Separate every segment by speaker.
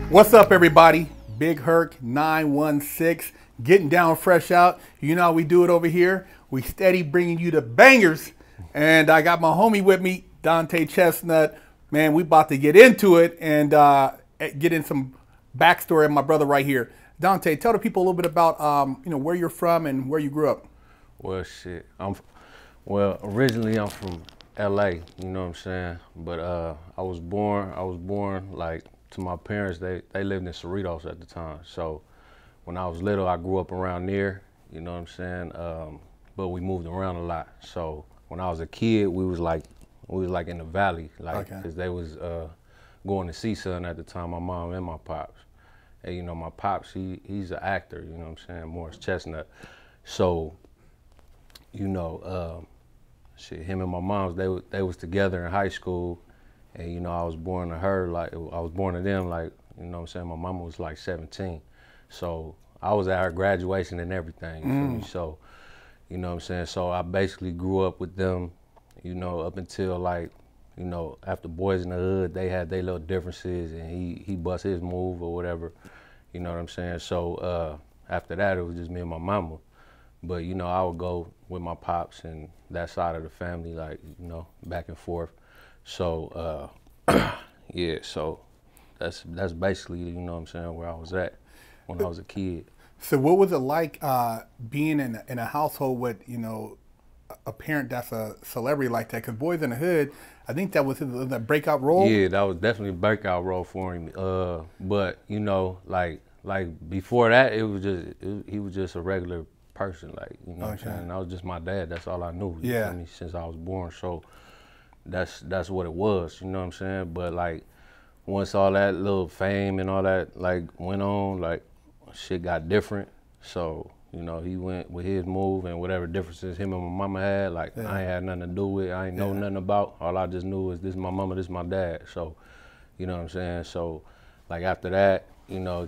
Speaker 1: What's up, everybody? Big Herc 916, getting down fresh out. You know how we do it over here. We steady bringing you the bangers. And I got my homie with me, Dante Chestnut. Man, we about to get into it and get in some backstory of my brother right here. Dante, tell the people a little bit about where you're from and where you grew up.
Speaker 2: Well, shit. Originally I'm from LA, you know what I'm saying? But I was born like to my parents. They lived in Cerritos at the time. So when I was little, I grew up around there, you know what I'm saying? But we moved around a lot. So when I was a kid, we was like in the valley, like, because they was going to see something at the time, my mom and my pops. And you know, my pops, he's an actor, you know what I'm saying, Morris Chestnut. So, you know, shit, him and my mom, they was together in high school, and you know, I was born to her, like, I was born to them, like, you know what I'm saying, my mama was like 17. So I was at her graduation and everything, you feel me? So, you know what I'm saying, so I basically grew up with them, you know, up until like, you know, after Boys in the Hood, they had their little differences, and he bust his move or whatever, you know what I'm saying? So after that, it was just me and my mama. But, you know, I would go with my pops and that side of the family, like, you know, back and forth. So, yeah, so that's basically, you know what I'm saying, where I was at when I was a kid.
Speaker 1: So what was it like being in a household with, you know, a parent that's a celebrity like that? Because Boys in the Hood, I think that was the breakout role.
Speaker 2: Yeah, that was definitely a breakout role for him. But, you know, like before that, he was just a regular person, like, you know what I'm saying? That was just my dad. That's all I knew. You feel me, since I was born. So that's what it was, you know what I'm saying? But like once all that little fame and all that like went on, like shit got different. So, you know, he went with his move, and whatever differences him and my mama had, like I ain't had nothing to do with. I ain't know nothing about. All I just knew was this is my mama, this is my dad. So, you know what I'm saying? So like after that, you know,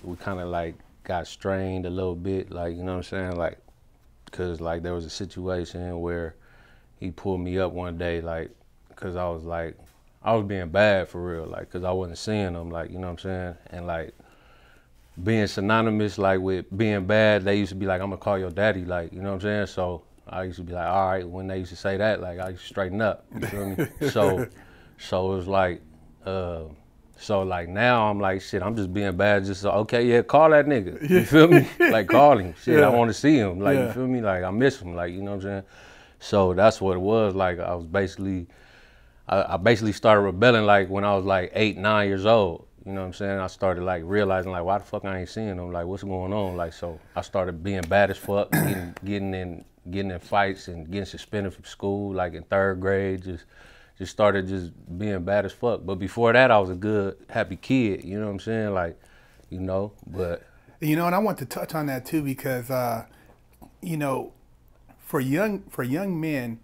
Speaker 2: we kind of like got strained a little bit, like, you know what I'm saying? Like, cause like there was a situation where he pulled me up one day, like, cause I was being bad for real, like, cause I wasn't seeing him, like, you know what I'm saying? And like being synonymous, like with being bad, they used to be like, I'm gonna call your daddy, like, you know what I'm saying? So I used to be like, all right, when they used to say that, like I used to straighten up, you feel me? So it was like, so like now I'm like, shit, I'm just being bad, just so, okay, yeah, call that nigga, you feel me? Like call him, shit, I want to see him, like, you feel me? Like I miss him, like, you know what I'm saying? So that's what it was, like I was basically, I basically started rebelling like when I was like 8, 9 years old, you know what I'm saying? I started like realizing like, why the fuck I ain't seeing him, like what's going on? Like, so I started being bad as fuck, getting in fights and getting suspended from school, like in 3rd grade, just started just being bad as fuck. But before that, I was a good, happy kid, you know what I'm saying? Like, you know, but.
Speaker 1: You know, and I want to touch on that too, because, you know, for young men,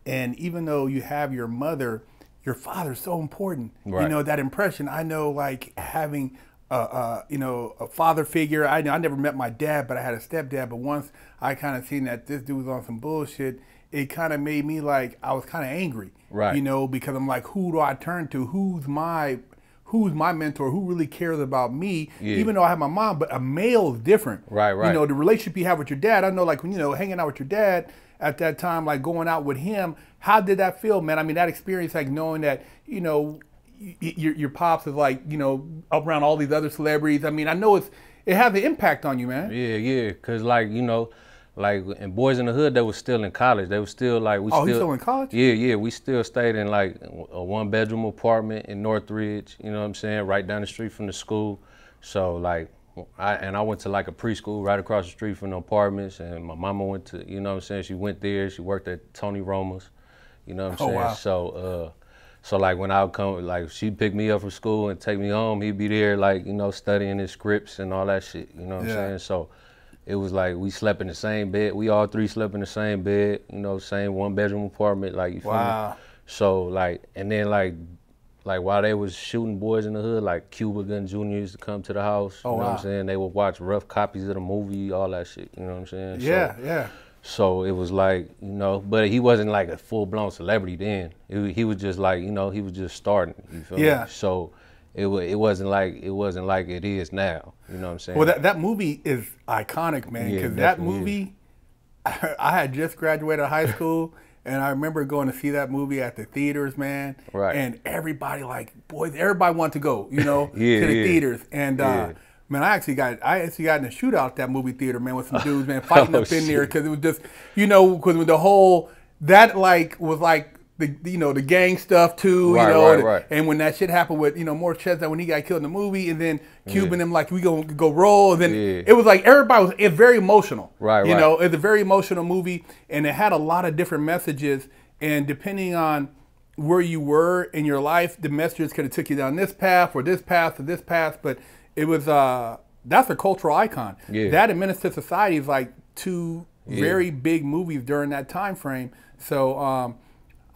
Speaker 1: and even though you have your mother, your father's so important. Right. You know, that impression. I know, like having you know, a father figure. I never met my dad, but I had a stepdad. But once I kind of seen that this dude was on some bullshit, it kind of made me like, I was kind of angry. Right. You know, because I'm like, who do I turn to? Who's my mentor? Who really cares about me? Yeah. Even though I have my mom, but a male is different. Right. You know, the relationship you have with your dad. I know, like, when, you know, hanging out with your dad at that time, like going out with him, how did that feel, man? I mean, that experience, like knowing that, you know, your pops is like, you know, up around all these other celebrities. I mean, I know it has an impact on you, man.
Speaker 2: Yeah, cause like, you know, like in Boys in the Hood, they was still in college. They was still like, he's
Speaker 1: still in college?
Speaker 2: Yeah, we still stayed in like a 1-bedroom apartment in Northridge, you know what I'm saying, right down the street from the school. So like, I went to like a preschool right across the street from the apartments, and my mama went to, you know what I'm saying, she went there, she worked at Tony Roma's, you know what I'm saying? Wow. So like when I would come, like she'd pick me up from school and take me home, he'd be there like, you know, studying his scripts and all that shit, you know what I'm saying? So it was like we slept in the same bed. We all 3 slept in the same bed, you know, same 1-bedroom apartment, like, you feel me? So like, and then like while they was shooting Boys in the Hood, like Cuba Gooding Jr. used to come to the house, you know what I'm saying? They would watch rough copies of the movie, all that shit, you know what I'm saying?
Speaker 1: Yeah.
Speaker 2: So it was like, you know, but he wasn't like a full-blown celebrity then. He was just like, you know, he was just starting, you feel me? So it wasn't like it is now. You know what I'm saying?
Speaker 1: Well, that movie is iconic, man, because that movie, I had just graduated high school, and I remember going to see that movie at the theaters, man.
Speaker 2: Right.
Speaker 1: And everybody, like, boys, everybody wanted to go, you know, to the theaters. And man, I actually got in a shootout at that movie theater, man, with some dudes, man, fighting up in there, because it was just, you know, because the whole that like was like. The gang stuff too,
Speaker 2: right,
Speaker 1: you know,
Speaker 2: right.
Speaker 1: And when that shit happened with, you know, Morris Chestnut when he got killed in the movie, and then Cube and them like, we gonna go roll, and then it was like everybody was very emotional,
Speaker 2: right?
Speaker 1: You know, it's a very emotional movie, and it had a lot of different messages, and depending on where you were in your life, the messages could have took you down this path or this path or this path, but it was that's a cultural icon. That and Menace to Society is like two very big movies during that time frame. So.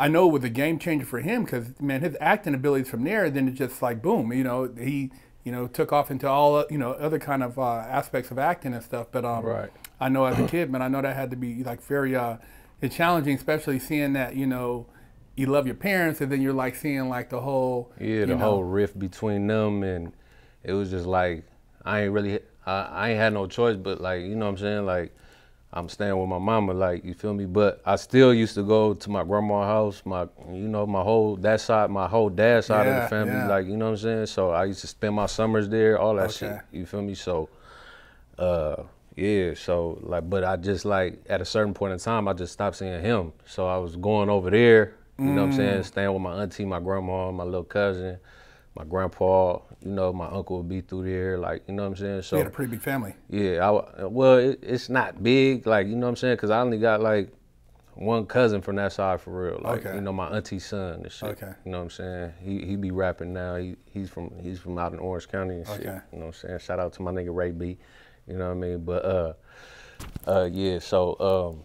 Speaker 1: I know it was a game changer for him because, man, his acting abilities from there, then it's just like, boom, you know, he, you know, took off into all, you know, other kind of aspects of acting and stuff. But I know as a kid, man, I know that had to be like very challenging, especially seeing that, you know, you love your parents and then you're like seeing like the whole.
Speaker 2: Whole rift between them. And it was just like, I ain't had no choice, but like, you know what I'm saying? Like, I'm staying with my mama, like, you feel me? But I still used to go to my grandma's house, my whole dad's side of the family, like, you know what I'm saying? So I used to spend my summers there, all that shit, you feel me? So, so, like, but I just, like, at a certain point in time, I just stopped seeing him. So I was going over there, you know what I'm saying, staying with my auntie, my grandma, my little cousin, my grandpa, you know, my uncle would be through there, like, you know what I'm saying? So
Speaker 1: you had a pretty big family.
Speaker 2: Yeah, it's not big, like, you know what I'm saying? Because I only got, like, one cousin from that side for real. Like, you know, my auntie's son and shit. You know what I'm saying? He be rapping now. He's from out in Orange County and shit. You know what I'm saying? Shout out to my nigga Ray B. You know what I mean? But, so,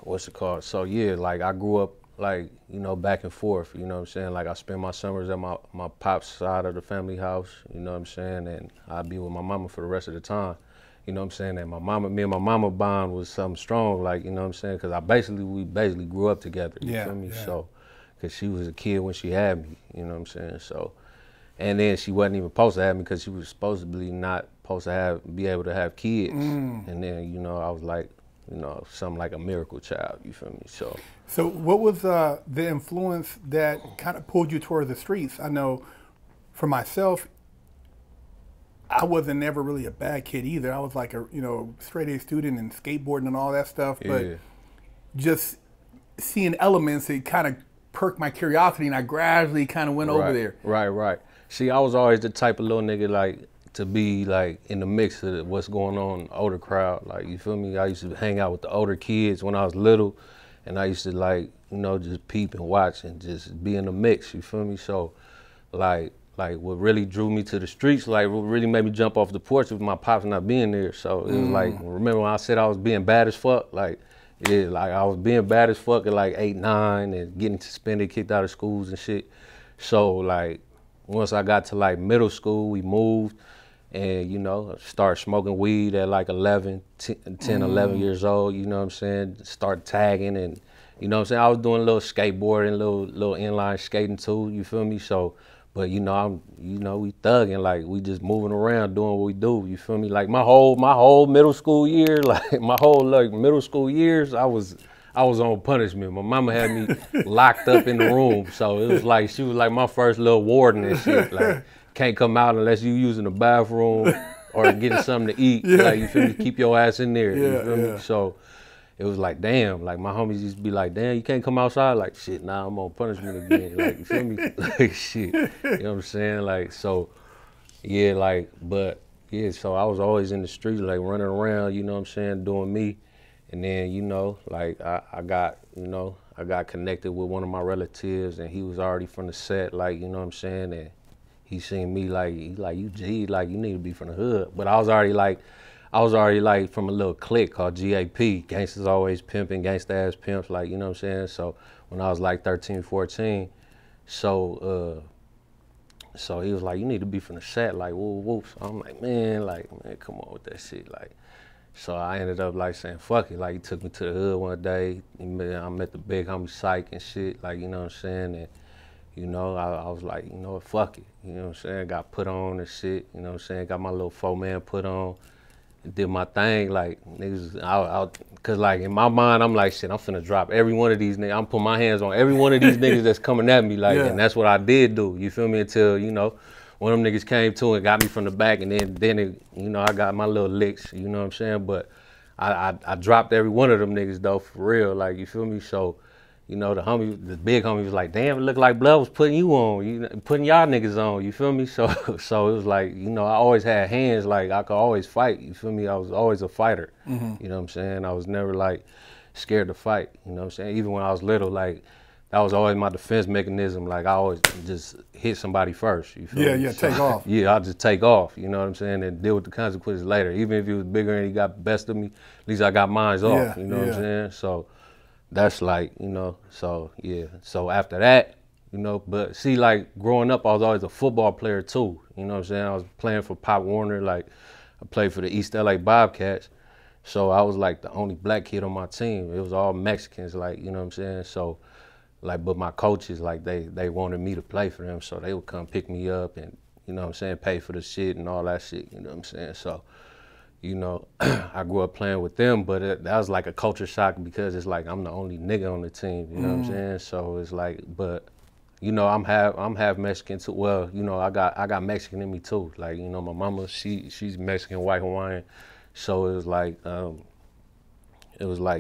Speaker 2: what's it called? So, yeah, like, I grew up, like, you know, back and forth, you know what I'm saying? Like, I spend my summers at my pop's side of the family house, you know what I'm saying? And I'd be with my mama for the rest of the time, you know what I'm saying? And me and my mama bond was something strong, like, you know what I'm saying? Because we basically grew up together, you feel me? So, because she was a kid when she had me, you know what I'm saying? So, and then she wasn't even supposed to have me because she was supposedly not supposed to be able to have kids. And then, you know, I was like, you know, something like a miracle child, you feel me?
Speaker 1: So what was the influence that kind of pulled you toward the streets? I know for myself, I wasn't never really a bad kid either. I was like a, you know, straight A student and skateboarding and all that stuff. But just seeing elements, it kind of perked my curiosity and I gradually kind of went over there.
Speaker 2: Right. See, I was always the type of little nigga like to be like in the mix of what's going on in the older crowd. Like, you feel me? I used to hang out with the older kids when I was little. And I used to like, you know, just peep and watch and just be in the mix, you feel me? So like what really drew me to the streets, like what really made me jump off the porch was my pops not being there. So it was like, remember when I said I was being bad as fuck? Like, like I was being bad as fuck at like 8, 9 and getting suspended, kicked out of schools and shit. So like, once I got to like middle school, we moved and, you know, start smoking weed at like 11 years old, you know what I'm saying? Start tagging and, you know what I'm saying? I was doing a little skateboarding, little inline skating too, you feel me? So, but you know, we thugging, like we just moving around doing what we do, you feel me? Like my whole middle school year, like my whole like middle school years, I was on punishment. My mama had me locked up in the room. So it was like, she was like my first little warden and shit. Like, can't come out unless you using the bathroom or getting something to eat. Like, you feel me? Keep your ass in there. You feel me? So it was like, damn. Like, my homies used to be like, damn, you can't come outside? Like, shit, nah, I'm on punishment again. Like, you feel me? Like, shit. You know what I'm saying? Like, so, yeah, like, but, yeah, so I was always in the streets, like, running around, you know what I'm saying, doing me. And then, you know, like, I got connected with one of my relatives, and he was already from the set, like, you know what I'm saying? And he seen me like, you G, like, you need to be from the hood. But I was already like from a little clique called GAP, Gangsters Always Pimping, Gangsta Ass Pimps, like, you know what I'm saying? So when I was like 13, 14, so he was like, you need to be from the set, like, whoop, whoop. So I'm like, man, come on with that shit, like. So I ended up like saying, fuck it. Like, he took me to the hood one day. I met the big homie Psych and shit, like, you know what I'm saying? And, you know, I was like, you know what, fuck it. You know what I'm saying? Got put on and shit, you know what I'm saying? Got my little 4-man put on, did my thing, like, niggas, cause like in my mind, I'm like, shit, I'm finna drop every one of these niggas. I'm putting my hands on every one of these niggas that's coming at me, like, and that's what I did do, you feel me, until, you know, one of them niggas came to and got me from the back, and then it, you know, I got my little licks, you know what I'm saying? But I dropped every one of them niggas though, for real, like, you feel me? So, you know, the big homie was like, damn, it looked like Blood was putting you on, you know, putting y'all niggas on, you feel me? So it was like, you know, I always had hands, like, I could always fight, you feel me? I was always a fighter, you know what I'm saying? I was never, like, scared to fight, you know what I'm saying? Even when I was little, like, that was always my defense mechanism, like, I always just hit somebody first, you feel me?
Speaker 1: Yeah, take off.
Speaker 2: Yeah, I'll just take off, you know what I'm saying, and deal with the consequences later. Even if he was bigger and he got the best of me, at least I got mine off, you know what I'm saying? So that's like, you know, so yeah. So after that, you know, but see, like, growing up, I was always a football player too, you know what I'm saying? I was playing for Pop Warner, like, I played for the East LA Bobcats, so I was like the only black kid on my team. It was all Mexicans, like, you know what I'm saying? So, like, but my coaches, like, they wanted me to play for them, so they would come pick me up and, you know what I'm saying, pay for the shit and all that shit, you know what I'm saying? So, you know, I grew up playing with them, but that was like a culture shock because it's like I'm the only nigga on the team, you know what I'm saying? So it's like, but, you know, I'm half Mexican too. Well, you know, I got Mexican in me too. Like, you know, my mama, she's Mexican, white Hawaiian, so it was like,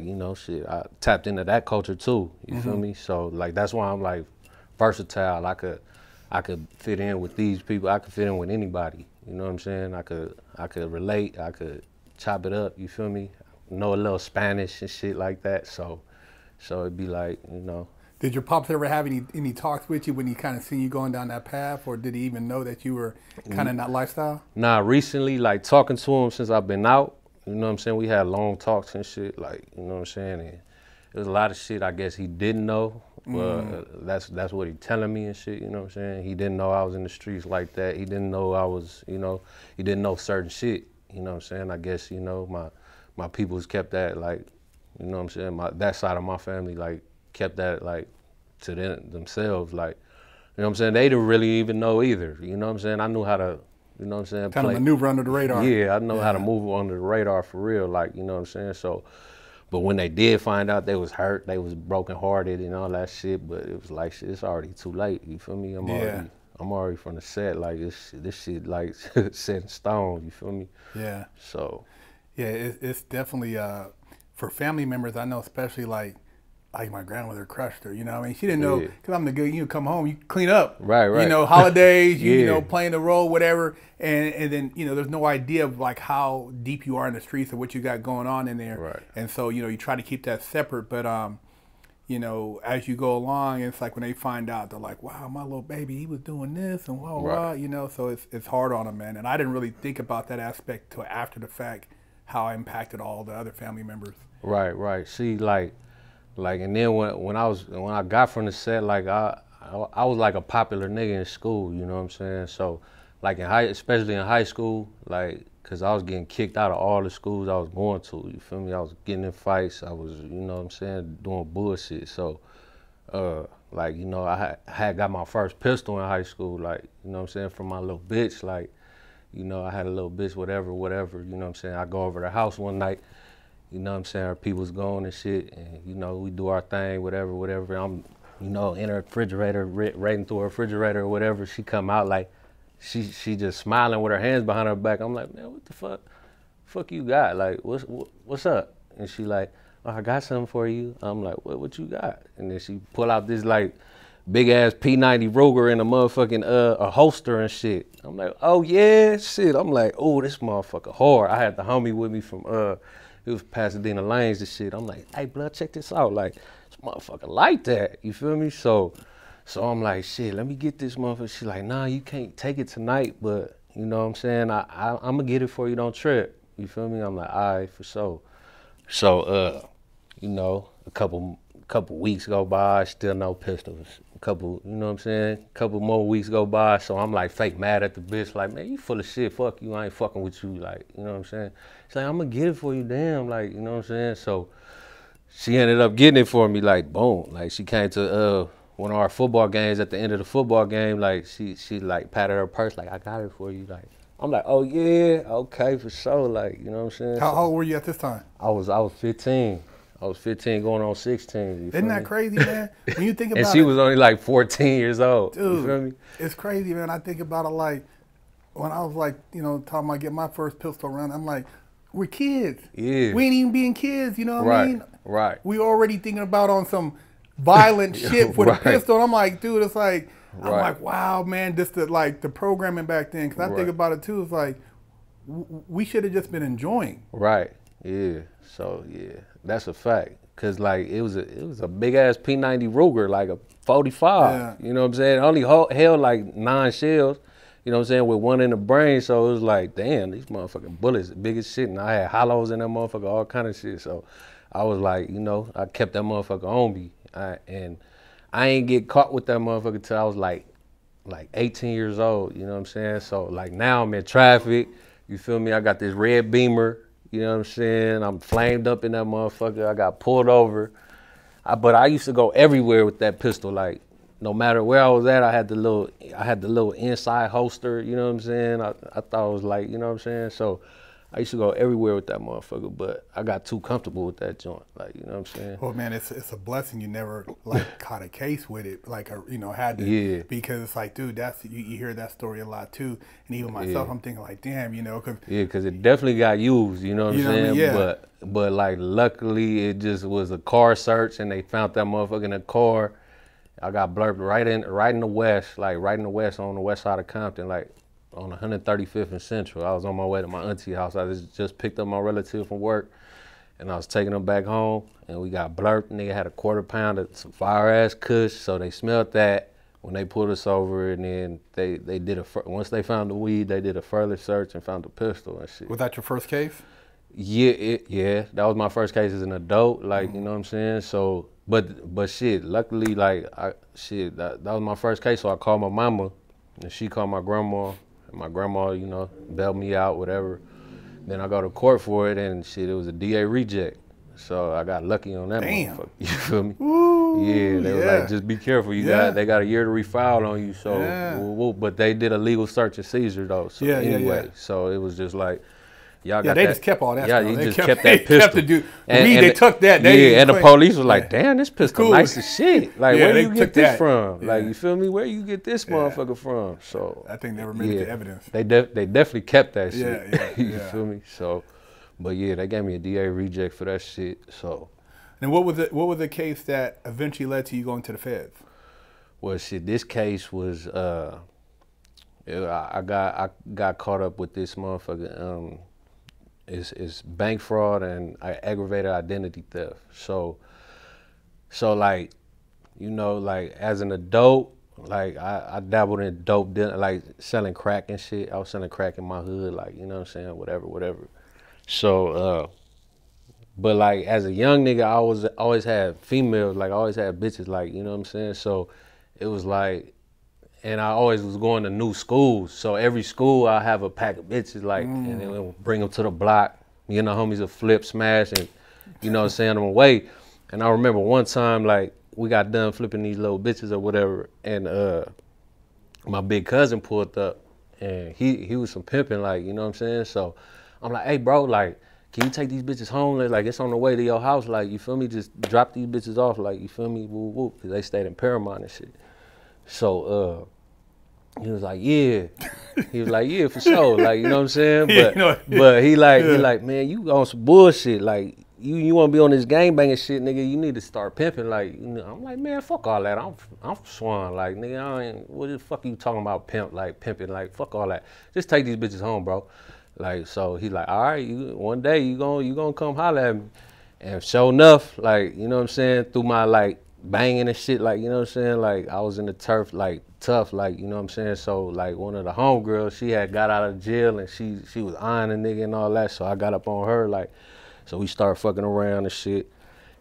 Speaker 2: you know, shit, I tapped into that culture too, you feel me? So, like, that's why I'm, like, versatile. I could fit in with these people. I could fit in with anybody, you know what I'm saying? I could relate. I could chop it up, you feel me? Know a little Spanish and shit like that, so it'd be like, you know.
Speaker 1: Did your pops ever have any talks with you when he kind of seen you going down that path, or did he even know that you were kind of in that lifestyle?
Speaker 2: Nah, recently, like, talking to him since I've been out, you know what I'm saying? We had long talks and shit, like, you know what I'm saying? And there was a lot of shit I guess he didn't know, but that's what he telling me and shit, you know what I'm saying? He didn't know I was in the streets like that. He didn't know I was, you know, he didn't know certain shit, you know what I'm saying? I guess, you know, my people's kept that, like, you know what I'm saying? That side of my family, like, kept that, like, to themselves, like, you know what I'm saying? They didn't really even know either, you know what I'm saying? I knew how to, you know what I'm saying?
Speaker 1: Kind of maneuver under the radar.
Speaker 2: Yeah, I know how to move under the radar for real, like, you know what I'm saying? So, but when they did find out, they was hurt, they was brokenhearted and all that shit, but it was like, shit, it's already too late, you feel me? I'm already from the set, like, this shit, like, set in stone, you feel me?
Speaker 1: Yeah.
Speaker 2: So.
Speaker 1: Yeah, it's definitely, for family members, I know especially, like my grandmother crushed her, you know what I mean? She didn't know, because I'm the good, you come home, you clean up.
Speaker 2: Right.
Speaker 1: You know, holidays, you know, playing the role, whatever. And then, you know, there's no idea of, like, how deep you are in the streets or what you got going on in there.
Speaker 2: Right.
Speaker 1: And so, you know, you try to keep that separate. But, you know, as you go along, it's like when they find out, they're like, wow, my little baby, he was doing this and blah, you know. So it's hard on them, man. And I didn't really think about that aspect till after the fact, how I impacted all the other family members.
Speaker 2: Right. See, like, and then when I got from the set, like, I was like a popular nigga in school, you know what I'm saying? So, like, especially in high school, like, cause I was getting kicked out of all the schools I was going to, you feel me? I was getting in fights, I was, you know what I'm saying, doing bullshit. So, like, you know, I had got my first pistol in high school, like, you know what I'm saying, from my little bitch, like, you know, I had a little bitch, whatever, you know what I'm saying? I go over to the house one night, you know what I'm saying, our people's gone and shit, and, you know, we do our thing, whatever. I'm, you know, in her refrigerator, raiding through her refrigerator or whatever. She come out like, she just smiling with her hands behind her back. I'm like, man, what the fuck you got? Like, what's up? And she like, oh, I got something for you. I'm like, what you got? And then she pull out this, like, big ass P90 Ruger in a motherfucking a holster and shit. I'm like, oh yeah, shit. I'm like, oh, this motherfucker hard. I had the homie with me from it was Pasadena Lanes and shit. I'm like, hey, blood, check this out. Like, this motherfucker like that. You feel me? So I'm like, shit, let me get this motherfucker. She like, nah, you can't take it tonight, but you know what I'm saying? I'm gonna get it for you, don't trip. You feel me? I'm like, all right, for sure. So, you know, a couple weeks go by, still no pistols. You know what I'm saying? Couple more weeks go by, so I'm like fake mad at the bitch, like, man, you full of shit, fuck you, I ain't fucking with you, like, you know what I'm saying? She's like, I'm gonna get it for you, damn, like, you know what I'm saying? So she ended up getting it for me, like, boom. Like, she came to one of our football games, at the end of the football game, like she like patted her purse, like, I got it for you. Like, I'm like, oh yeah, okay, for sure. Like, you know what I'm saying?
Speaker 1: How old were you at this time?
Speaker 2: I was 15. I was 15 going on 16.
Speaker 1: Isn't that crazy, man? When you think about it.
Speaker 2: And she was only like 14 years old.
Speaker 1: Dude,
Speaker 2: you feel me?
Speaker 1: It's crazy, man. I think about it like, when I was like, you know, talking about getting my first pistol round, I'm like, we're kids.
Speaker 2: Yeah.
Speaker 1: We ain't even being kids, you know what I mean?
Speaker 2: Right.
Speaker 1: We already thinking about on some violent shit with a pistol. And I'm like, dude, it's like, I'm like, wow, man, just the programming back then. Because I think about it too. It's like, we should have just been enjoying.
Speaker 2: Right. Yeah. So yeah, that's a fact. Cause like it was a big ass P90 Ruger, like a 45. Yeah. You know what I'm saying? Only held like 9 shells. You know what I'm saying? With one in the brain. So it was like, damn, these motherfucking bullets, big as shit. And I had hollows in that motherfucker, all kind of shit. So I was like, you know, I kept that motherfucker on me. And I ain't get caught with that motherfucker till I was like 18 years old. You know what I'm saying? So like now I'm in traffic. You feel me? I got this red Beamer. You know what I'm saying? I'm flamed up in that motherfucker. I got pulled over. But I used to go everywhere with that pistol. Like, no matter where I was at, I had the little inside holster, you know what I'm saying? I thought it was like, you know what I'm saying? So I used to go everywhere with that motherfucker, but I got too comfortable with that joint, like, you know what I'm saying?
Speaker 1: Well, man, it's a blessing you never like caught a case with it, like, you know, had to.
Speaker 2: Yeah.
Speaker 1: Because it's like, dude, that's you hear that story a lot too, and even myself, I'm thinking like, damn, you know,
Speaker 2: because it definitely got used, you know what I'm saying? I mean? Yeah. But like, luckily, it just was a car search, and they found that motherfucker in a car. I got blurred right in the west, like right in the west, on the west side of Compton, like on 135th and Central. I was on my way to my auntie house. I just picked up my relative from work, and I was taking them back home, and we got blurred. Nigga had a quarter pound of some fire ass kush, so they smelled that when they pulled us over, and then they did once they found the weed, they did a further search and found the pistol and shit.
Speaker 1: Was that your first case?
Speaker 2: Yeah, that was my first case as an adult, like, you know what I'm saying? So, but shit, luckily, like, that was my first case, so I called my mama, and she called my grandma, and my grandma, you know, bailed me out, whatever. Then I go to court for it, and shit, it was a DA reject. So I got lucky on that motherfucker, you feel me?
Speaker 1: Ooh,
Speaker 2: yeah, they was like, just be careful, they got a year to refile on you, so, but they did a legal search and seizure, though, so anyway, so it was just like, y'all got
Speaker 1: they just kept all that
Speaker 2: stuff.
Speaker 1: Yeah,
Speaker 2: they just kept that pistol.
Speaker 1: They took that.
Speaker 2: And the police was like, damn, this pistol cool. Nice as shit. Like, where do you get this from? Like, you feel me? Where you get this motherfucker from? So
Speaker 1: I think they never made the evidence.
Speaker 2: They definitely kept that shit.
Speaker 1: Yeah.
Speaker 2: You feel me? So, but yeah, they gave me a DA reject for that shit. So.
Speaker 1: And what was the case that eventually led to you going to the feds?
Speaker 2: Well, shit, this case was I got caught up with this motherfucker. It's bank fraud and aggravated identity theft. So like, you know, like as an adult, like I dabbled in dope, like selling crack and shit. I was selling crack in my hood, like, you know what I'm saying, whatever. So, but like as a young nigga, I always had females, like I always had bitches, like, you know what I'm saying. So it was like, and I always was going to new schools. So every school I have a pack of bitches, like, and then we'll bring them to the block. You know, homies will flip, smash, and, you know, send them away. And I remember one time, like, we got done flipping these little bitches or whatever, and my big cousin pulled up, and he was some pimping, like, you know what I'm saying? So I'm like, hey, bro, like, can you take these bitches home? Like, it's on the way to your house, like, you feel me? Just drop these bitches off, like, you feel me? Woo, woo, because they stayed in Paramount and shit. So he was like, yeah. He was like, yeah, for sure. Like, you know what I'm saying? But he like, man, you on some bullshit. Like, you want to be on this gangbanging shit, nigga. You need to start pimping. Like, you know, I'm like, man, fuck all that. I'm from Swan. Like, nigga, what the fuck you talking about pimping? Like, fuck all that. Just take these bitches home, bro. Like, so he like, all right, one day you gonna come holler at me. And sure enough, like, you know what I'm saying, through my, like, banging and shit, like, you know what I'm saying, like, I was in the turf, like, tough, like, you know what I'm saying, so, like, one of the homegirls, she had got out of jail, and she was eyeing a nigga and all that, so I got up on her, like, so we started fucking around and shit,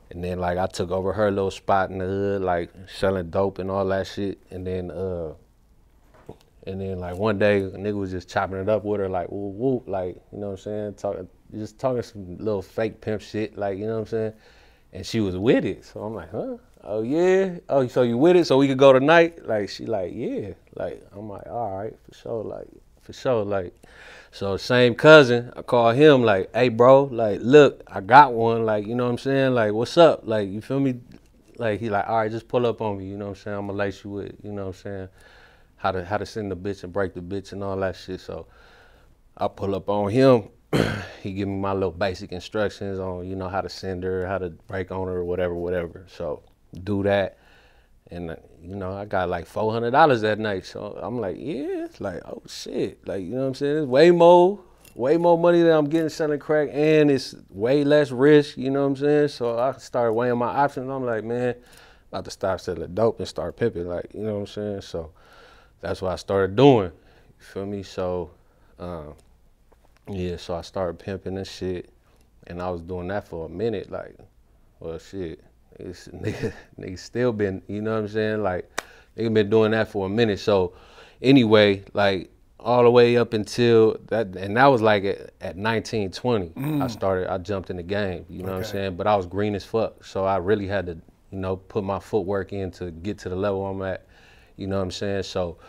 Speaker 2: and then, like, I took over her little spot in the hood, like, selling dope and all that shit, and then, like, one day, a nigga was just chopping it up with her, like, whoop, whoop, like, you know what I'm saying, talking some little fake pimp shit, like, you know what I'm saying, and she was with it, so I'm like, huh? oh yeah, oh so you with it? So we could go tonight? Like she like, yeah. Like I'm like, all right, for sure, like. So same cousin, I call him like, hey bro, like look, I got one, like, you know what I'm saying? Like, what's up? Like, you feel me? Like he like, all right, just pull up on me, you know what I'm saying? I'm gonna lace you with, you know what I'm saying? How to send the bitch and break the bitch and all that shit. So I pull up on him. He give me my little basic instructions on, you know, how to send her, how to break on her, whatever. So do that. And, you know, I got like $400 that night. So I'm like, yeah, it's like, oh shit. Like, you know what I'm saying? It's way more money than I'm getting selling crack, and it's way less risk, you know what I'm saying? So I started weighing my options. I'm like, man, about to stop selling dope and start pimping, like, you know what I'm saying? So that's what I started doing, you feel me? So, yeah, so I started pimping and shit, and I was doing that for a minute, like, well, shit. It's, niggas still been, you know what I'm saying? Like, niggas been doing that for a minute. So, anyway, like, all the way up until that, and that was like at 19, 20. I jumped in the game, you know what I'm saying? But I was green as fuck. So, I really had to, you know, put my footwork in to get to the level I'm at, you know what I'm saying? So,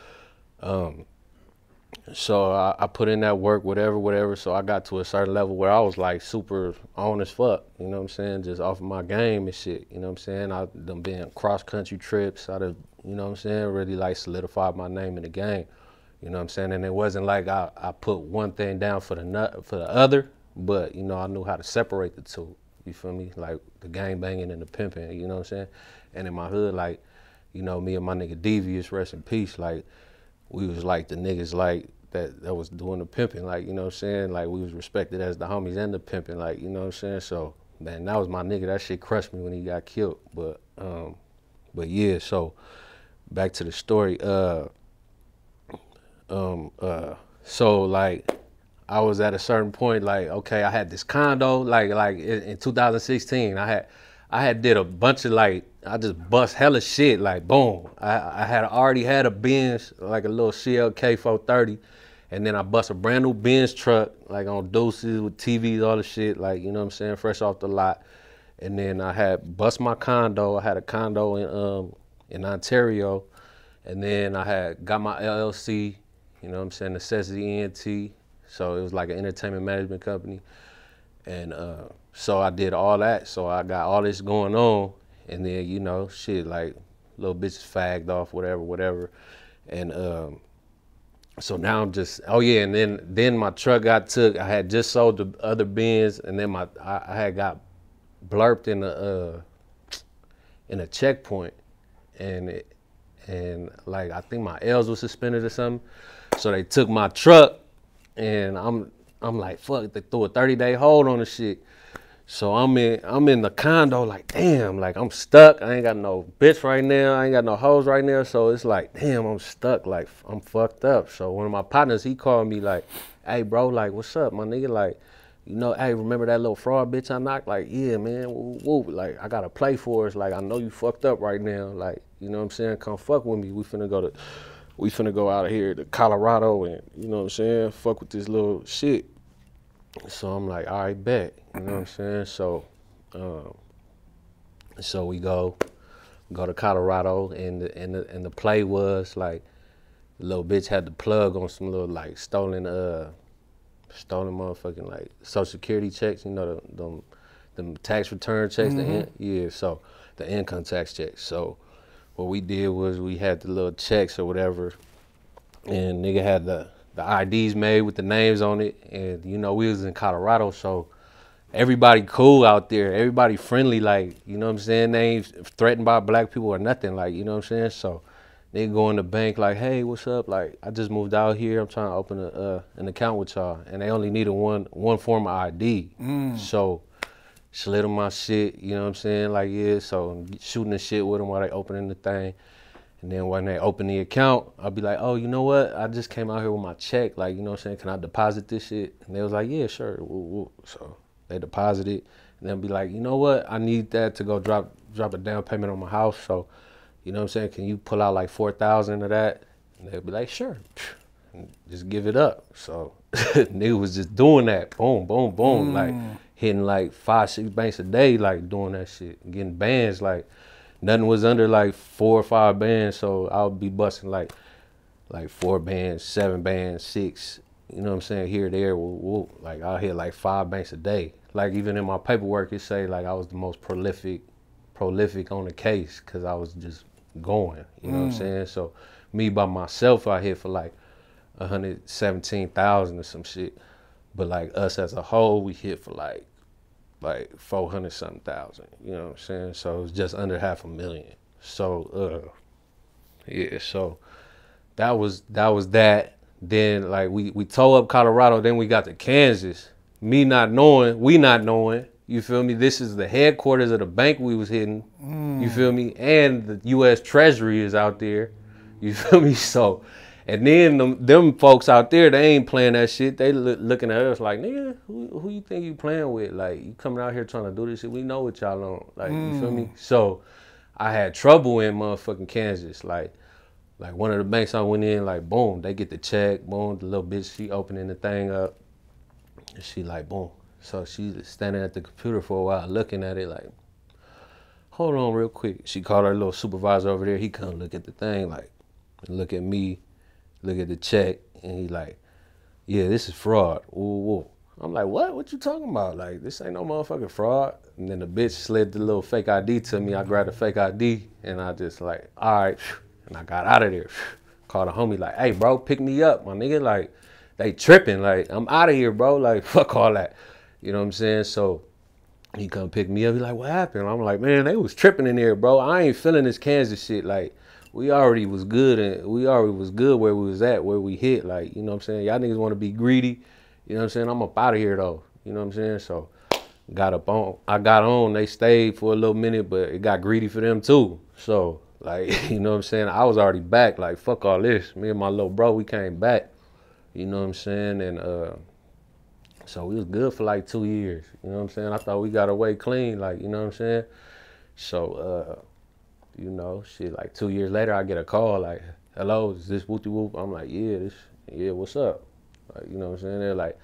Speaker 2: I put in that work, whatever. So I got to a certain level where I was like super on as fuck, you know what I'm saying? Just off of my game and shit, you know what I'm saying? I done been cross country trips. I done, you know what I'm saying? Really like solidified my name in the game, you know what I'm saying? And it wasn't like I put one thing down for the other, but you know, I knew how to separate the two, you feel me? Like the gang banging and the pimping, you know what I'm saying? And in my hood, like, you know, me and my nigga Devious, rest in peace, like, we was like the niggas like that was doing the pimping, like, you know what I'm saying? Like, we was respected as the homies and the pimping, like, you know what I'm saying? So, man, that was my nigga. That shit crushed me when he got killed. But yeah, so back to the story. So like I was at a certain point, like, okay, I had this condo, like in 2016, I had did a bunch of like, I just bust hella shit, like boom. I had already had a Benz, like a little CLK 430, and then I bust a brand new Benz truck, like on deuces with TVs, all the shit, like, you know what I'm saying, fresh off the lot. And then I had bust my condo. I had a condo in Ontario, and then I had got my LLC, you know what I'm saying, Necessity ENT. So it was like an entertainment management company. And so I did all that. So I got all this going on. And then, you know, shit, like little bitches fagged off, whatever. And so now I'm just, oh yeah, and then my truck got took. I had just sold the other Benz, and then I had got blurped in a checkpoint. And like I think my L's was suspended or something. So they took my truck, and I'm like, fuck, they threw a 30-day hold on the shit. So I'm in the condo like, damn, like I'm stuck. I ain't got no bitch right now. I ain't got no hoes right now. So it's like, damn, I'm stuck. Like I'm fucked up. So one of my partners, he called me like, hey bro, like what's up, my nigga? Like, you know, hey, remember that little fraud bitch I knocked? Like, yeah, man, woo. Like I gotta play for us. Like I know you fucked up right now. Like, you know what I'm saying? Come fuck with me. We finna go out of here to Colorado and, you know what I'm saying, fuck with this little shit. So I'm like, all right, bet. You know what I'm saying? So so we go to Colorado, and the play was like, the little bitch had the plug on some little like stolen motherfucking like Social Security checks, you know, them tax return checks, so the income tax checks. So what we did was we had the little checks or whatever, and nigga had the IDs made with the names on it, and you know, we was in Colorado, so everybody cool out there, everybody friendly, like, you know what I'm saying, they ain't threatened by black people or nothing, like, you know what I'm saying. So they go in the bank like, hey, what's up, like I just moved out here, I'm trying to open an account with y'all, and they only needed one form of ID. So slid them my shit, you know what I'm saying, like, yeah, so shooting the shit with them while they opening the thing. And then when they open the account, I'll be like, oh, you know what? I just came out here with my check. Like, you know what I'm saying? Can I deposit this shit? And they was like, yeah, sure. Woo. So they deposited. And they'll be like, you know what? I need that to go drop a down payment on my house. So, you know what I'm saying? Can you pull out like 4,000 of that? And they'll be like, sure. And just give it up. So nigga was just doing that. Boom, boom, boom. Like hitting like 5-6 banks a day, like doing that shit. Getting bands like, nothing was under like 4 or 5 bands, so I would be busting like 4 bands, 7 bands, 6. You know what I'm saying? Here, there, like I'll hit like 5 banks a day. Like even in my paperwork, it say like I was the most prolific on the case because I was just going. You know what I'm saying? So me by myself, I hit for like 117,000 or some shit. But like us as a whole, we hit for like 400 something thousand. You know what I'm saying? So it was just under $500,000. So yeah. So that was that. Then like we tore up Colorado. Then we got to Kansas. We not knowing. You feel me? This is the headquarters of the bank we was hitting. You feel me? And the U.S. Treasury is out there. You feel me? So, and then them folks out there, they ain't playing that shit. They looking at us like, nigga, who you think you playing with? Like, you coming out here trying to do this shit? We know what y'all on. Like, you feel me? So, I had trouble in motherfucking Kansas. Like one of the banks I went in, like, boom, they get the check. Boom, the little bitch, she opening the thing up. And she like, boom. So she's standing at the computer for a while looking at it like, hold on real quick. She called her little supervisor over there. He come look at the thing, like, look at me, look at the check, and he like, yeah, this is fraud. Ooh. I'm like, what? What you talking about? Like, this ain't no motherfucking fraud. And then the bitch slid the little fake ID to me. I grabbed the fake ID, and I just like, all right. And I got out of there. Called a homie like, hey, bro, pick me up, my nigga. Like, they tripping. Like, I'm out of here, bro. Like, fuck all that. You know what I'm saying? So he come pick me up. He like, what happened? I'm like, man, they was tripping in there, bro. I ain't feeling this Kansas shit. Like, we already was good, and we already was good where we was at, where we hit. Like, you know what I'm saying? Y'all niggas want to be greedy. You know what I'm saying? I'm up out of here, though. You know what I'm saying? So I got on. They stayed for a little minute, but it got greedy for them, too. So, like, you know what I'm saying? I was already back. Like, fuck all this. Me and my little bro, we came back. You know what I'm saying? And so we was good for like 2 years. You know what I'm saying? I thought we got away clean, like, you know what I'm saying? So, you know, shit, like 2 years later, I get a call like, hello, is this Whoopty Whoop? I'm like, yeah, what's up? Like, you know what I'm saying? They're like,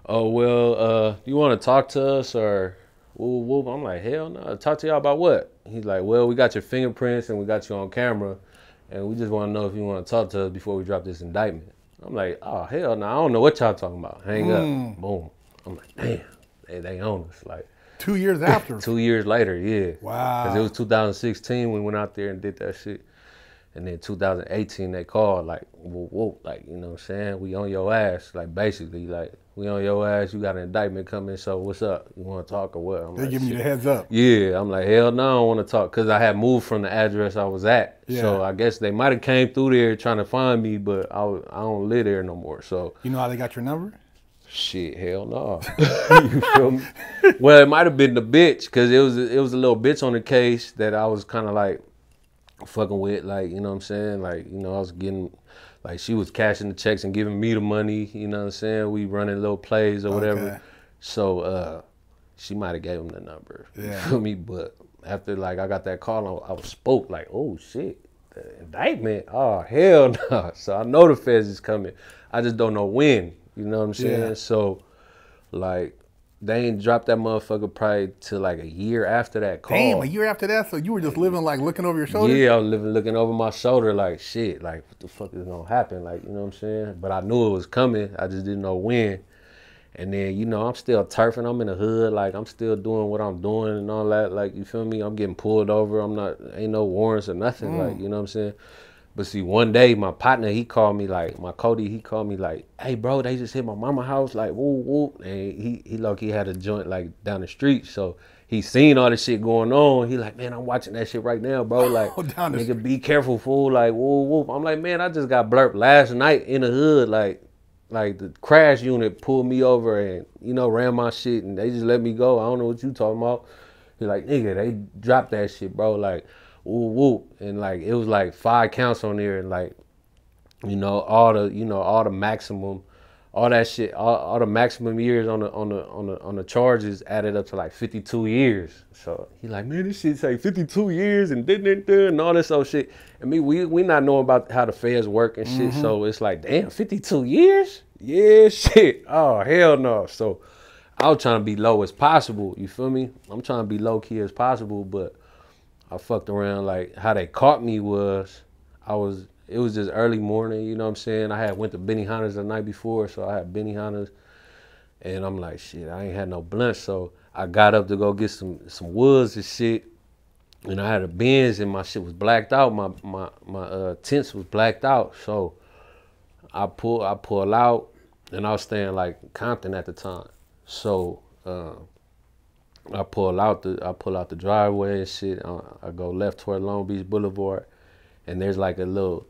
Speaker 2: oh, well, you want to talk to us or whoop, whoop? I'm like, hell no. Talk to y'all about what? He's like, well, we got your fingerprints and we got you on camera, and we just want to know if you want to talk to us before we drop this indictment. I'm like, oh, hell no, I don't know what y'all talking about. Hang up. Boom. I'm like, damn, they own us. Like
Speaker 1: 2 years after.
Speaker 2: 2 years later, yeah.
Speaker 1: Wow.
Speaker 2: Because it was 2016 we went out there and did that shit. And then 2018 they called like, whoa, like, you know what I'm saying? We on your ass. Like, basically, like, we on your ass. You got an indictment coming, so what's up? You want to talk or what? I'm
Speaker 1: they
Speaker 2: like,
Speaker 1: giving you the heads up.
Speaker 2: Yeah, I'm like, hell no, I don't want to talk. Because I had moved from the address I was at.
Speaker 1: Yeah.
Speaker 2: So I guess they might have came through there trying to find me, but I don't live there no more. So
Speaker 1: you know how they got your number?
Speaker 2: Shit, hell no. You feel me? Well, it might have been the bitch, because it was a little bitch on the case that I was kind of like fucking with, like, you know what I'm saying? Like, you know, I was getting, like, she was cashing the checks and giving me the money, you know what I'm saying? We running little plays or whatever.
Speaker 1: Okay.
Speaker 2: So she might have gave him the number.
Speaker 1: Yeah.
Speaker 2: You feel me? But after, like, I got that call, I was spoke like, oh shit, the indictment? Oh, hell no. So I know the feds is coming. I just don't know when. You know what I'm saying?
Speaker 1: Yeah.
Speaker 2: So, like, they ain't dropped that motherfucker probably till like a year after that call.
Speaker 1: Damn, a year after that? So you were just living like looking over your shoulder?
Speaker 2: Yeah, I was looking over my shoulder like, shit, like, what the fuck is gonna happen? Like, you know what I'm saying? But I knew it was coming. I just didn't know when. And then, you know, I'm still turfing. I'm in the hood. Like, I'm still doing what I'm doing and all that. Like, you feel me? I'm getting pulled over. Ain't no warrants or nothing. Like, you know what I'm saying? But see, one day, my partner, he called me like, my Cody, he called me like, hey, bro, they just hit my mama house, like, woo, woo. And he had a joint like down the street. So he seen all this shit going on. He like, man, I'm watching that shit right now, bro. Like, nigga, be careful, fool. Like, woo, woo. I'm like, man, I just got blurped last night in the hood. Like the crash unit pulled me over and, you know, ran my shit and they just let me go. I don't know what you talking about. He like, nigga, they dropped that shit, bro. Like, whoop, whoop. And like, it was like 5 counts on there and like, you know, all the maximum, all that shit, all the maximum years on the charges added up to like 52 years. So he like, man, this shit say 52 years and and all this old shit. And me, we not knowing about how the feds work and shit. So it's like, damn, 52 years? Yeah, shit. Oh, hell no. So I was trying to be low as possible. You feel me? I'm trying to be low key as possible, but I fucked around. Like how they caught me was, it was just early morning, you know what I'm saying? I had went to Benihana's the night before, so I had Benihana's, and I'm like, shit, I ain't had no blunt, so I got up to go get some woods and shit, and I had a Benz and my shit was blacked out, my tents was blacked out, so I pull out, and I was staying like Compton at the time, so I pull out the driveway and shit. I go left toward Long Beach Boulevard, and there's like a little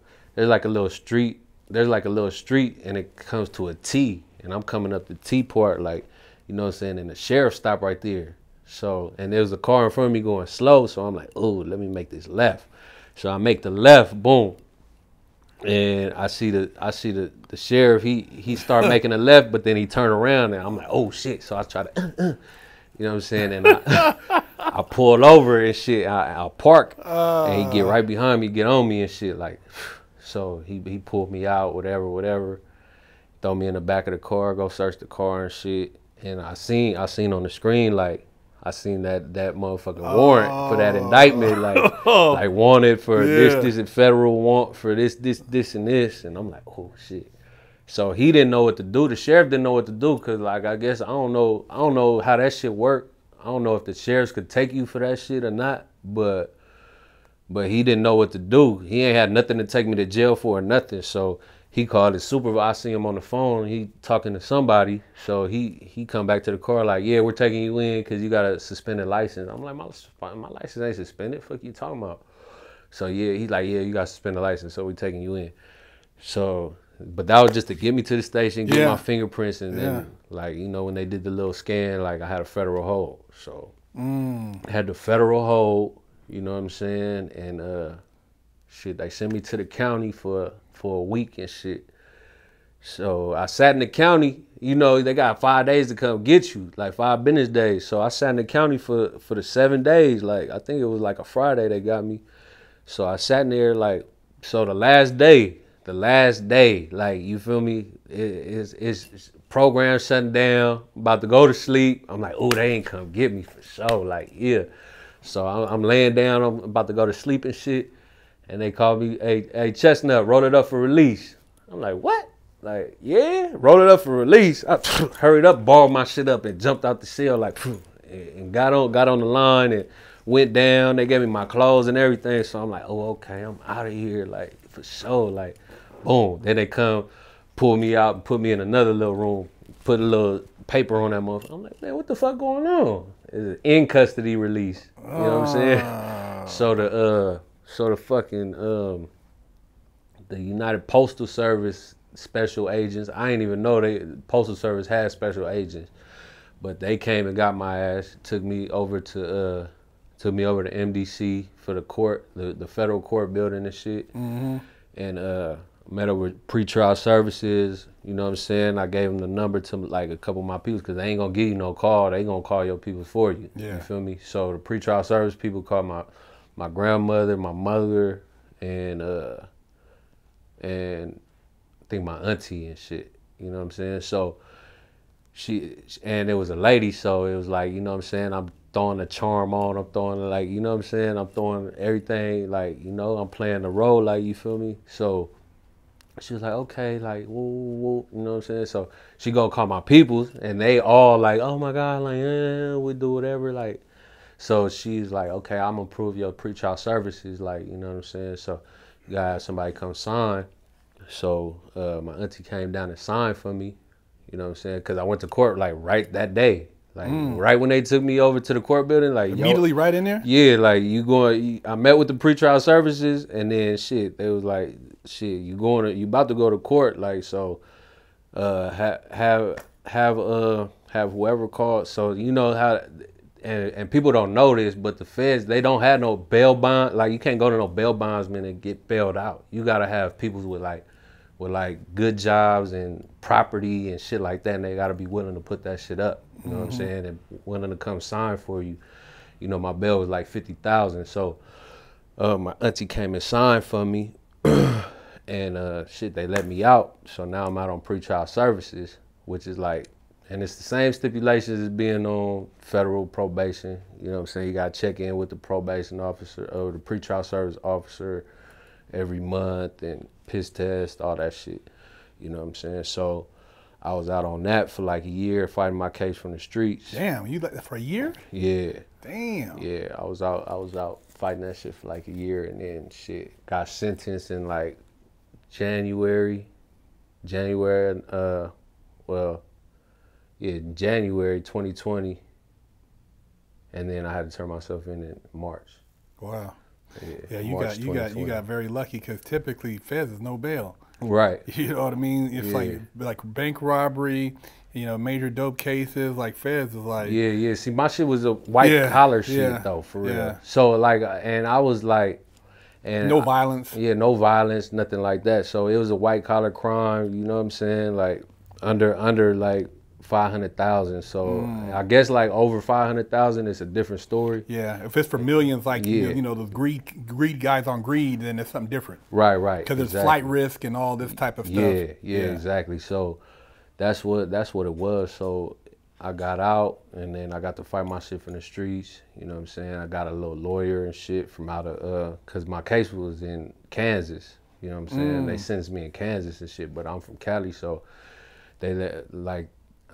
Speaker 2: street. There's like a little street, and it comes to a T, and I'm coming up the T part, like, you know what I'm saying, and the sheriff stopped right there. So, and there was a car in front of me going slow, so I'm like, oh, let me make this left. So I make the left, boom, and I see the sheriff. He start making a left, but then he turned around, and I'm like, oh shit. So I try to, you know what I'm saying, and I pulled over and shit. I park, and he get right behind me, get on me and shit, like. So he pulled me out, whatever, throw me in the back of the car, go search the car and shit. And I seen on the screen, like, I seen that motherfucking warrant for that indictment, like wanted for this and federal warrant for this and this. And I'm like, oh shit. So he didn't know what to do. The sheriff didn't know what to do, cause like, I guess I don't know how that shit worked. I don't know if the sheriffs could take you for that shit or not, but he didn't know what to do. He ain't had nothing to take me to jail for or nothing. So he called his supervisor. I see him on the phone. He talking to somebody. So he come back to the car like, yeah, we're taking you in because you got a suspended license. I'm like, my license ain't suspended. Fuck you talking about? So yeah, he's like, yeah, you got a suspended license, so we taking you in. So, but that was just to get me to the station, get my fingerprints, and then like, you know, when they did the little scan, like I had a federal hold. So I had the federal hold. You know what I'm saying? And shit, they sent me to the county for a week and shit. So I sat in the county, you know, they got 5 days to come get you, like 5 business days. So I sat in the county for the 7 days. Like, I think it was like a Friday they got me. So I sat in there, like, so the last day, like, you feel me? It's program shutting down, about to go to sleep. I'm like, oh, they ain't come get me for sure. Like, yeah. So I'm laying down, I'm about to go to sleep and shit. And they call me, hey, Chestnut, roll it up for release. I'm like, what? Like, yeah, roll it up for release. I hurried up, balled my shit up, and jumped out the cell, like, and got on the line and went down. They gave me my clothes and everything. So I'm like, oh, okay, I'm out of here, like, for sure. Like, boom. Then they come, pull me out, and put me in another little room, put a little paper on that motherfucker. I'm like, man, what the fuck going on? It's an in custody release. You know what I'm saying? So the fucking the United Postal Service special agents, I didn't even know Postal Service had special agents, but they came and got my ass, took me over to MDC for the court, the federal court building and shit, and met up with pretrial services. You know what I'm saying? I gave them the number to like a couple of my people, because they ain't gonna give you no call. They gonna call your people for you. Yeah. You feel me? So the pretrial service people called my grandmother, my mother, and I think my auntie and shit. You know what I'm saying? So and it was a lady, so it was like, you know what I'm saying, I'm throwing the charm on, I'm throwing, like, you know what I'm saying, I'm throwing everything, like, you know, I'm playing the role, like, you feel me? So she was like, okay, like, woo, woo, you know what I'm saying? So she gonna call my peoples, and they all like, oh my God, like, yeah, we do whatever, like. So she's like, okay, I'm gonna approve your pretrial services, like, you know what I'm saying? So you gotta have somebody come sign. So my auntie came down and signed for me, you know what I'm saying? Because I went to court, like, right that day. Like, right when they took me over to the court building, like,
Speaker 1: immediately right in there?
Speaker 2: Yeah, like, I met with the pretrial services, and then shit, they was like, shit, you about to go to court, like, so have whoever called. So you know how, and people don't know this, but the feds, they don't have no bail bond. Like, you can't go to no bail bondsman and get bailed out. You gotta have people with good jobs and property and shit like that, and they gotta be willing to put that shit up. You know what I'm saying? And willing to come sign for you. You know, my bail was like $50,000. So my auntie came and signed for me, and shit, they let me out. So now I'm out on pretrial services, which is like And it's the same stipulations as being on federal probation. You know what I'm saying? You got to check in with the probation officer or the pretrial service officer every month and piss test, all that shit. You know what I'm saying? So I was out on that for like a year, fighting my case from the streets.
Speaker 1: Damn, you like that for a year?
Speaker 2: Yeah.
Speaker 1: Damn.
Speaker 2: Yeah, I was out fighting that shit for like a year, and then shit got sentenced in like January, January 2020, and then I had to turn myself in March.
Speaker 1: Wow. Yeah, you got very lucky because typically feds is no bail.
Speaker 2: Right.
Speaker 1: You know what I mean? It's like bank robbery, you know, major dope cases. Like feds is like.
Speaker 2: Yeah. See, my shit was a white collar shit though, for real.
Speaker 1: Yeah.
Speaker 2: So like, and I was like, and
Speaker 1: no violence.
Speaker 2: Yeah, no violence, nothing like that. So it was a white collar crime. You know what I'm saying? Like under like 500,000. So I guess like over 500,000, it's a different story.
Speaker 1: Yeah, if it's for millions, like you know those greed guys on greed, then it's something different.
Speaker 2: Right.
Speaker 1: Because there's flight risk and all this type of stuff.
Speaker 2: Yeah, exactly. So that's what it was. So I got out, and then I got to fight my shit from the streets. You know what I'm saying? I got a little lawyer and shit from out of cause my case was in Kansas. You know what I'm saying? They sentenced me in Kansas and shit, but I'm from Cali, so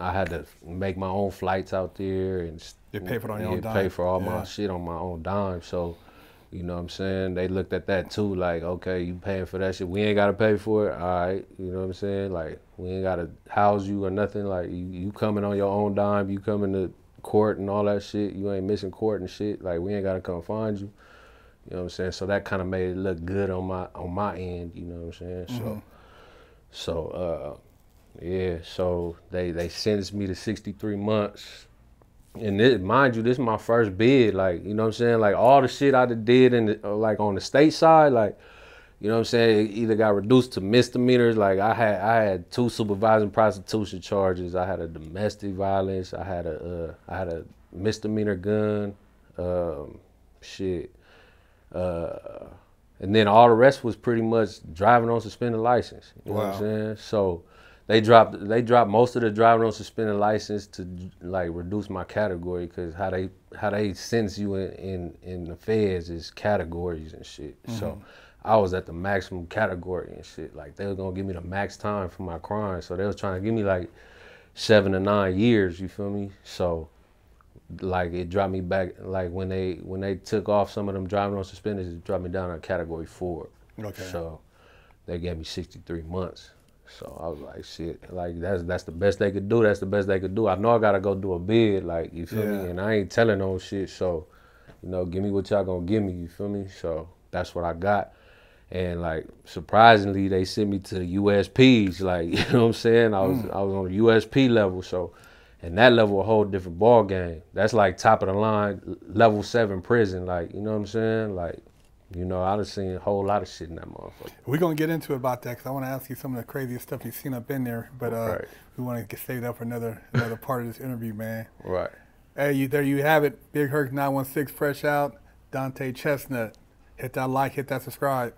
Speaker 2: I had to make my own flights out there and
Speaker 1: you pay for it on your own dime.
Speaker 2: Pay for all my shit on my own dime. So, you know what I'm saying? They looked at that too, like, okay, you paying for that shit. We ain't gotta pay for it. All right, you know what I'm saying? Like, we ain't gotta house you or nothing. Like, you coming on your own dime, you coming to court and all that shit. You ain't missing court and shit. Like, we ain't gotta come find you. You know what I'm saying? So that kind of made it look good on my end. You know what I'm saying? So they sentenced me to 63 months. And this, mind you, this is my first bid. Like, you know what I'm saying? Like, all the shit I did like on the state side, like, you know what I'm saying? It either got reduced to misdemeanors. Like, I had 2 supervising prostitution charges. I had a domestic violence. I had a misdemeanor gun. And then all the rest was pretty much driving on suspended license. You know what I'm saying? So they dropped most of the driving on suspended license to like reduce my category, because how they sentence you in the feds is categories and shit. So I was at the maximum category and shit. Like, they were gonna give me the max time for my crime. So they was trying to give me like 7 to 9 years, you feel me? So like, it dropped me back, like when they took off some of them driving on suspended, it dropped me down to category 4. Okay. So they gave me 63 months. So I was like, shit, like that's the best they could do. That's the best they could do. I know I gotta go do a bid, like, you feel me? And I ain't telling no shit. So, you know, give me what y'all gonna give me, you feel me? So that's what I got. And like, surprisingly, they sent me to the USPs. Like, you know what I'm saying? I was on the USP level. So, and that level a whole different ball game. That's like top of the line, level 7 prison. Like, you know what I'm saying? Like, you know, I done seen a whole lot of shit in that motherfucker.
Speaker 1: We're going to get into it about that, because I want to ask you some of the craziest stuff you've seen up in there. But we want to save that for another part of this interview, man.
Speaker 2: Right.
Speaker 1: Hey, there you have it. Big Herc 916 fresh out. Dante Chestnut. Hit that like, hit that subscribe.